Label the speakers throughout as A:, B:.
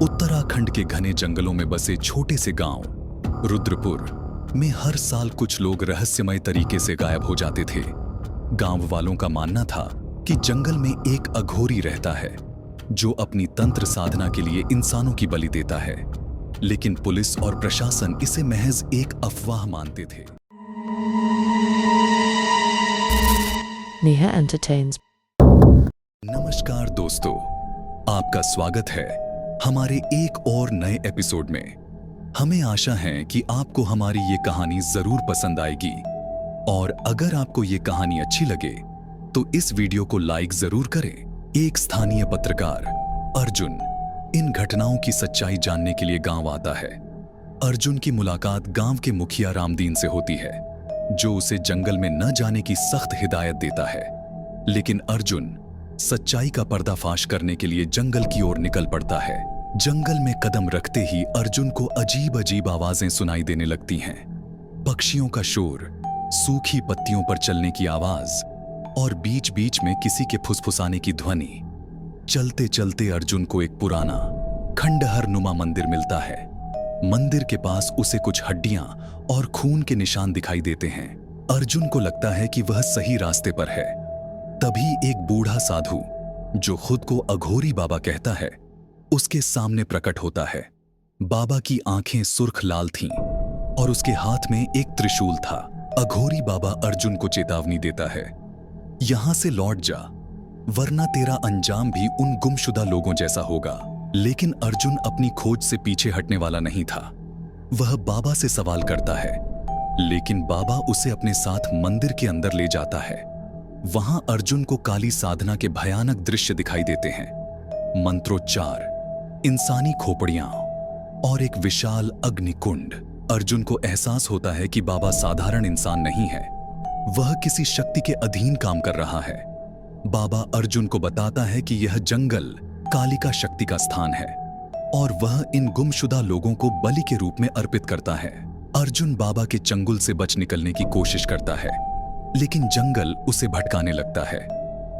A: उत्तराखंड के घने जंगलों में बसे छोटे से गांव रुद्रपुर में हर साल कुछ लोग रहस्यमय तरीके से गायब हो जाते थे। गांव वालों का मानना था कि जंगल में एक अघोरी रहता है जो अपनी तंत्र साधना के लिए इंसानों की बलि देता है, लेकिन पुलिस और प्रशासन इसे महज एक अफवाह मानते थे।
B: नेहा एंटरटेन्स।
A: नमस्कार दोस्तों, आपका स्वागत है हमारे एक और नए एपिसोड में। हमें आशा है कि आपको हमारी ये कहानी जरूर पसंद आएगी, और अगर आपको ये कहानी अच्छी लगे तो इस वीडियो को लाइक जरूर करें। एक स्थानीय पत्रकार अर्जुन इन घटनाओं की सच्चाई जानने के लिए गांव आता है। अर्जुन की मुलाकात गांव के मुखिया रामदीन से होती है, जो उसे जंगल में न जाने की सख्त हिदायत देता है। लेकिन अर्जुन सच्चाई का पर्दाफाश करने के लिए जंगल की ओर निकल पड़ता है। जंगल में कदम रखते ही अर्जुन को अजीब अजीब आवाजें सुनाई देने लगती हैं। पक्षियों का शोर, सूखी पत्तियों पर चलने की आवाज और बीच बीच में किसी के फुसफुसाने की ध्वनि। चलते चलते अर्जुन को एक पुराना खंडहर नुमा मंदिर मिलता है। मंदिर के पास उसे कुछ हड्डियां और खून के निशान दिखाई देते हैं। अर्जुन को लगता है कि वह सही रास्ते पर है। तभी एक बूढ़ा साधु, जो खुद को अघोरी बाबा कहता है, उसके सामने प्रकट होता है। बाबा की आंखें सुर्ख लाल थीं और उसके हाथ में एक त्रिशूल था। अघोरी बाबा अर्जुन को चेतावनी देता है, यहां से लौट जा, वरना तेरा अंजाम भी उन गुमशुदा लोगों जैसा होगा। लेकिन अर्जुन अपनी खोज से पीछे हटने वाला नहीं था। वह बाबा से सवाल करता है, लेकिन बाबा उसे अपने साथ मंदिर के अंदर ले जाता है। वहां अर्जुन को काली साधना के भयानक दृश्य दिखाई देते हैं। मंत्रोच्चार, इंसानी खोपड़ियां और एक विशाल अग्निकुंड। अर्जुन को एहसास होता है कि बाबा साधारण इंसान नहीं है, वह किसी शक्ति के अधीन काम कर रहा है। बाबा अर्जुन को बताता है कि यह जंगल कालिका शक्ति का स्थान है और वह इन गुमशुदा लोगों को बलि के रूप में अर्पित करता है। अर्जुन बाबा के चंगुल से बच निकलने की कोशिश करता है, लेकिन जंगल उसे भटकाने लगता है।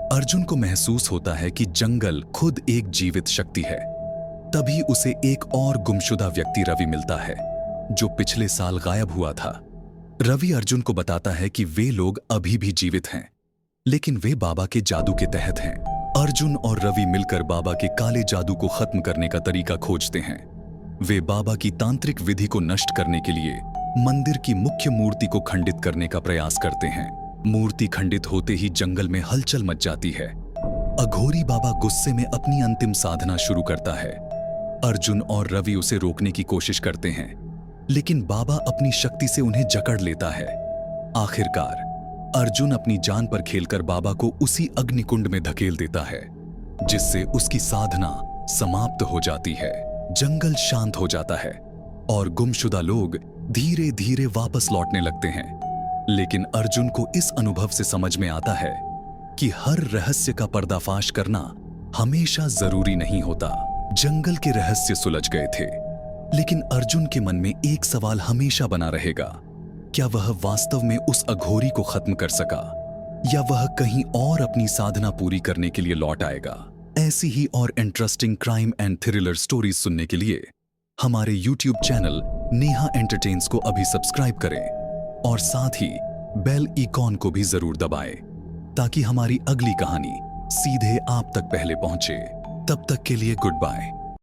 A: अर्जुन को महसूस होता है कि जंगल खुद एक जीवित शक्ति है। तभी उसे एक और गुमशुदा व्यक्ति रवि मिलता है, जो पिछले साल गायब हुआ था। रवि अर्जुन को बताता है कि वे लोग अभी भी जीवित हैं, लेकिन वे बाबा के जादू के तहत हैं। अर्जुन और रवि मिलकर बाबा के काले जादू को खत्म करने का तरीका खोजते हैं। वे बाबा की तांत्रिक विधि को नष्ट करने के लिए मंदिर की मुख्य मूर्ति को खंडित करने का प्रयास करते हैं। मूर्ति खंडित होते ही जंगल में हलचल मच जाती है। अघोरी बाबा गुस्से में अपनी अंतिम साधना शुरू करता है। अर्जुन और रवि उसे रोकने की कोशिश करते हैं, लेकिन बाबा अपनी शक्ति से उन्हें जकड़ लेता है। आखिरकार अर्जुन अपनी जान पर खेलकर बाबा को उसी अग्निकुंड में धकेल देता है, जिससे उसकी साधना समाप्त हो जाती है। जंगल शांत हो जाता है और गुमशुदा लोग धीरे धीरे वापस लौटने लगते हैं। लेकिन अर्जुन को इस अनुभव से समझ में आता है कि हर रहस्य का पर्दाफाश करना हमेशा जरूरी नहीं होता। जंगल के रहस्य सुलझ गए थे, लेकिन अर्जुन के मन में एक सवाल हमेशा बना रहेगा, क्या वह वास्तव में उस अघोरी को खत्म कर सका, या वह कहीं और अपनी साधना पूरी करने के लिए लौट आएगा। ऐसी ही और interesting crime and thriller stories सुनने के लिए हमारे YouTube चैनल नेहा एंटरटेन्स को अभी सब्सक्राइब करें और साथ ही बेल आइकॉन को भी जरूर दबाएं, ताकि हमारी अगली कहानी सीधे आप तक पहले पहुंचे। तब तक के लिए गुड बाय।